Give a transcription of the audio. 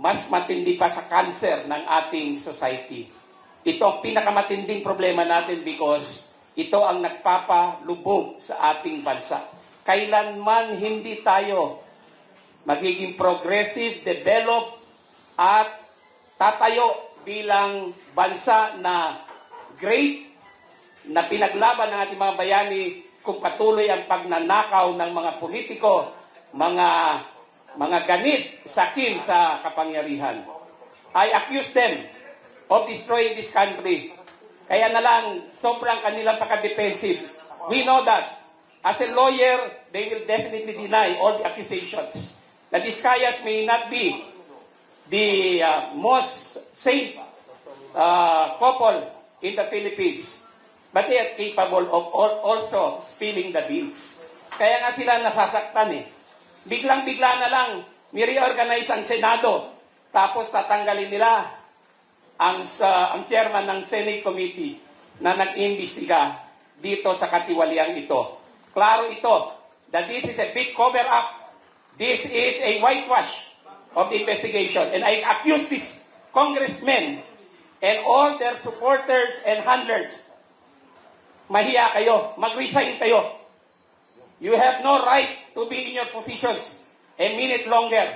mas matindi pa sa cancer ng ating society. Ito ang pinakamatinding problema natin because ito ang nagpapalubog sa ating bansa. Kailanman hindi tayo magiging progressive, develop, at tatayo bilang bansa na great, na pinaglaban ng ating mga bayani kung patuloy ang pagnanakaw ng mga politiko, mga ganit, sakim sa kapangyarihan. I accuse them of destroying this country. Kaya na lang, sobrang kanilang pagka-defensive. We know that. As a lawyer, they will definitely deny all the accusations. The Vizcayas may not be the most safe couple in the Philippines, but they are capable of also spilling the beans. Kaya nga sila nasasaktan eh. Biglang-bigla na lang, ni-reorganize ang Senado, tapos tatanggalin nila ang chairman ng Senate Committee na nag-imbestiga dito sa katiwaliang ito. Klaro ito that this is a big cover-up. This is a whitewash of the investigation. And I accuse these congressmen and all their supporters and handlers. Mahiya kayo. Mag-resign kayo. You have no right to be in your positions a minute longer.